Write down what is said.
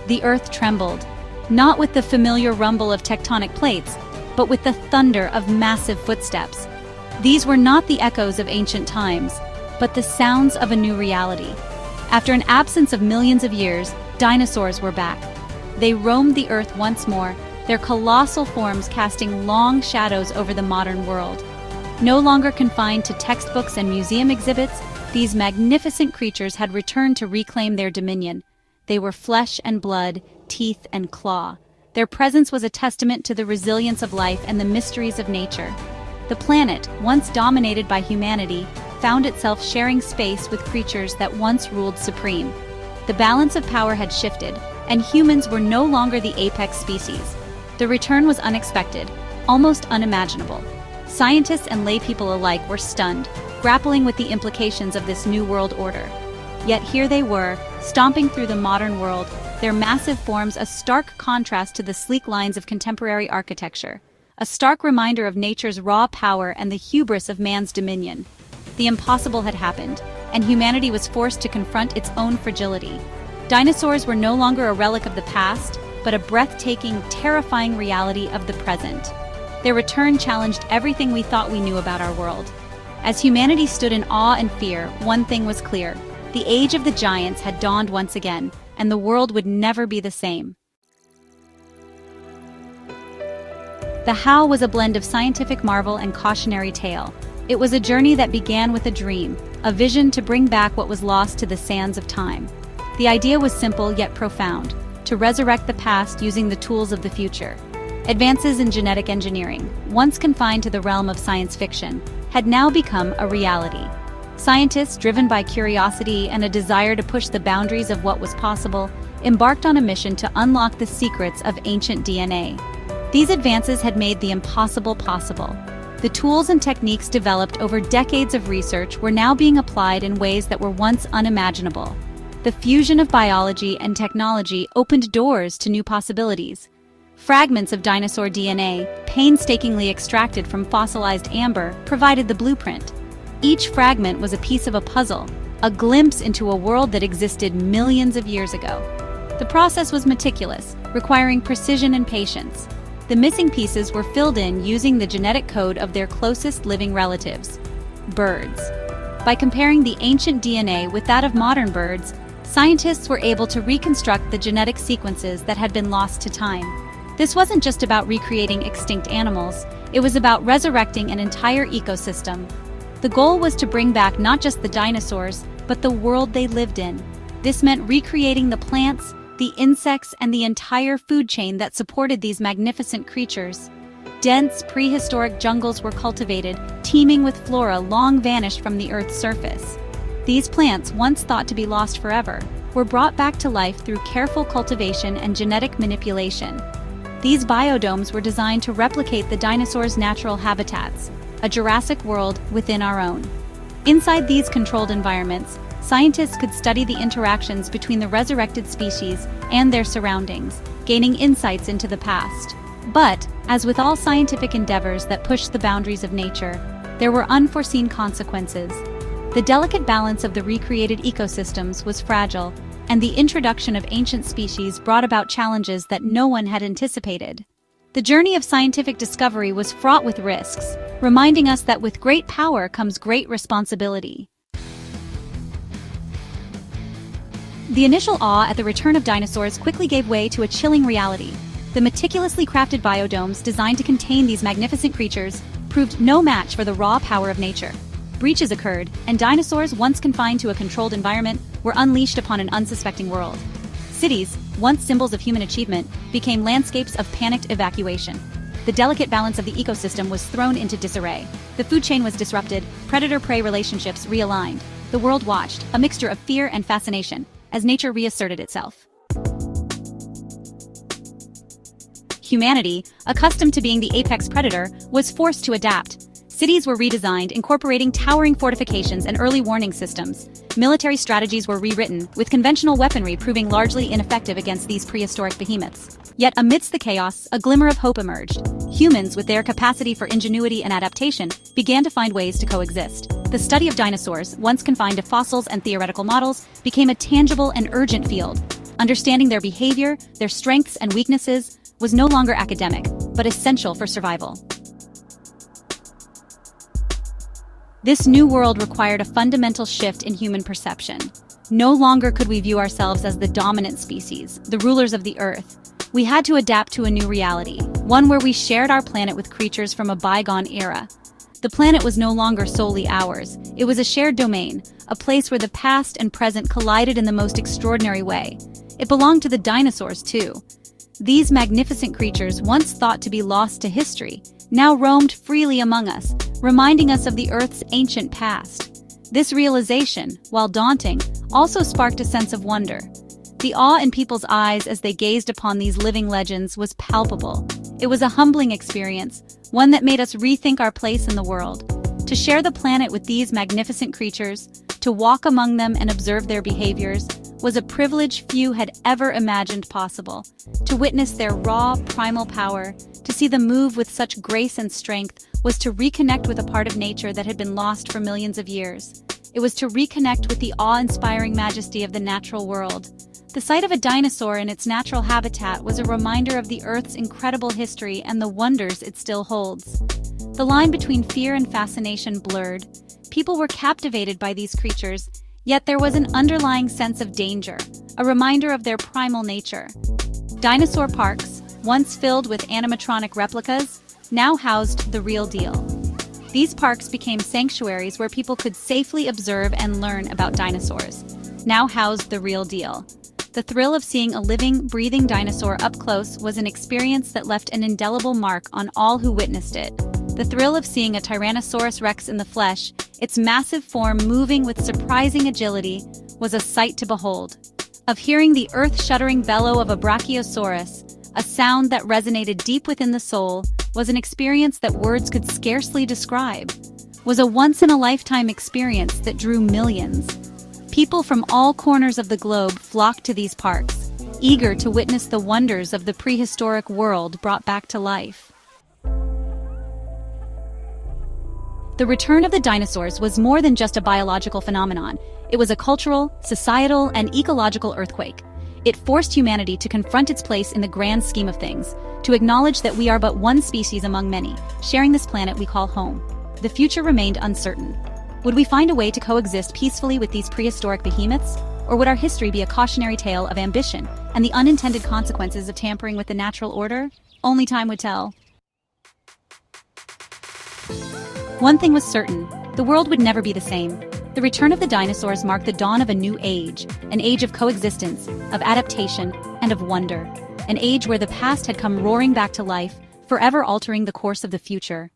The earth trembled, not with the familiar rumble of tectonic plates, but with the thunder of massive footsteps. These were not the echoes of ancient times, but the sounds of a new reality. After an absence of millions of years, dinosaurs were back. They roamed the earth once more, their colossal forms casting long shadows over the modern world. No longer confined to textbooks and museum exhibits, these magnificent creatures had returned to reclaim their dominion. They were flesh and blood, teeth and claw. Their presence was a testament to the resilience of life and the mysteries of nature. The planet, once dominated by humanity, found itself sharing space with creatures that once ruled supreme. The balance of power had shifted, and humans were no longer the apex species. The return was unexpected, almost unimaginable. Scientists and laypeople alike were stunned, grappling with the implications of this new world order. Yet here they were, stomping through the modern world, their massive forms a stark contrast to the sleek lines of contemporary architecture, a stark reminder of nature's raw power and the hubris of man's dominion. The impossible had happened, and humanity was forced to confront its own fragility. Dinosaurs were no longer a relic of the past, but a breathtaking, terrifying reality of the present. Their return challenged everything we thought we knew about our world. As humanity stood in awe and fear, one thing was clear: the age of the giants had dawned once again, and the world would never be the same. The How was a blend of scientific marvel and cautionary tale. It was a journey that began with a dream, a vision to bring back what was lost to the sands of time. The idea was simple yet profound: to resurrect the past using the tools of the future. Advances in genetic engineering, once confined to the realm of science fiction, had now become a reality. Scientists, driven by curiosity and a desire to push the boundaries of what was possible, embarked on a mission to unlock the secrets of ancient DNA. These advances had made the impossible possible. The tools and techniques developed over decades of research were now being applied in ways that were once unimaginable. The fusion of biology and technology opened doors to new possibilities. Fragments of dinosaur DNA, painstakingly extracted from fossilized amber, provided the blueprint. Each fragment was a piece of a puzzle, a glimpse into a world that existed millions of years ago. The process was meticulous, requiring precision and patience. The missing pieces were filled in using the genetic code of their closest living relatives, birds. By comparing the ancient DNA with that of modern birds, scientists were able to reconstruct the genetic sequences that had been lost to time. This wasn't just about recreating extinct animals, it was about resurrecting an entire ecosystem. The goal was to bring back not just the dinosaurs, but the world they lived in. This meant recreating the plants, the insects, and the entire food chain that supported these magnificent creatures. Dense, prehistoric jungles were cultivated, teeming with flora long vanished from the Earth's surface. These plants, once thought to be lost forever, were brought back to life through careful cultivation and genetic manipulation. These biodomes were designed to replicate the dinosaurs' natural habitats, a Jurassic world within our own. Inside these controlled environments, scientists could study the interactions between the resurrected species and their surroundings, gaining insights into the past. But, as with all scientific endeavors that push the boundaries of nature, there were unforeseen consequences. The delicate balance of the recreated ecosystems was fragile, and the introduction of ancient species brought about challenges that no one had anticipated. The journey of scientific discovery was fraught with risks, reminding us that with great power comes great responsibility. The initial awe at the return of dinosaurs quickly gave way to a chilling reality. The meticulously crafted biodomes designed to contain these magnificent creatures proved no match for the raw power of nature. Breaches occurred, and dinosaurs, once confined to a controlled environment, were unleashed upon an unsuspecting world. Cities, once symbols of human achievement, became landscapes of panicked evacuation. The delicate balance of the ecosystem was thrown into disarray. The food chain was disrupted, predator-prey relationships realigned. The world watched, a mixture of fear and fascination, as nature reasserted itself. Humanity, accustomed to being the apex predator, was forced to adapt. Cities were redesigned, incorporating towering fortifications and early warning systems. Military strategies were rewritten, with conventional weaponry proving largely ineffective against these prehistoric behemoths. Yet amidst the chaos, a glimmer of hope emerged. Humans, with their capacity for ingenuity and adaptation, began to find ways to coexist. The study of dinosaurs, once confined to fossils and theoretical models, became a tangible and urgent field. Understanding their behavior, their strengths and weaknesses was no longer academic, but essential for survival. This new world required a fundamental shift in human perception. No longer could we view ourselves as the dominant species, the rulers of the Earth. We had to adapt to a new reality, one where we shared our planet with creatures from a bygone era. The planet was no longer solely ours. It was a shared domain, a place where the past and present collided in the most extraordinary way. It belonged to the dinosaurs, too. These magnificent creatures, once thought to be lost to history, now roamed freely among us, reminding us of the Earth's ancient past. This realization, while daunting, also sparked a sense of wonder. The awe in people's eyes as they gazed upon these living legends was palpable. It was a humbling experience, one that made us rethink our place in the world. To share the planet with these magnificent creatures, to walk among them and observe their behaviors, was a privilege few had ever imagined possible. To witness their raw, primal power, to see them move with such grace and strength, was to reconnect with a part of nature that had been lost for millions of years. It was to reconnect with the awe-inspiring majesty of the natural world. The sight of a dinosaur in its natural habitat was a reminder of the Earth's incredible history and the wonders it still holds. The line between fear and fascination blurred. People were captivated by these creatures, yet there was an underlying sense of danger, a reminder of their primal nature. Dinosaur parks, once filled with animatronic replicas, now housed the real deal. These parks became sanctuaries where people could safely observe and learn about dinosaurs. Now housed the real deal. The thrill of seeing a living, breathing dinosaur up close was an experience that left an indelible mark on all who witnessed it. The thrill of seeing a Tyrannosaurus Rex in the flesh, its massive form moving with surprising agility, was a sight to behold. Of hearing the earth-shuddering bellow of a Brachiosaurus, a sound that resonated deep within the soul, was an experience that words could scarcely describe. Was a once-in-a-lifetime experience that drew millions. People from all corners of the globe flocked to these parks, eager to witness the wonders of the prehistoric world brought back to life. The return of the dinosaurs was more than just a biological phenomenon. It was a cultural, societal, and ecological earthquake. It forced humanity to confront its place in the grand scheme of things, to acknowledge that we are but one species among many, sharing this planet we call home. The future remained uncertain. Would we find a way to coexist peacefully with these prehistoric behemoths? Or would our history be a cautionary tale of ambition and the unintended consequences of tampering with the natural order? Only time would tell. One thing was certain, the world would never be the same. The return of the dinosaurs marked the dawn of a new age, an age of coexistence, of adaptation, and of wonder. An age where the past had come roaring back to life, forever altering the course of the future.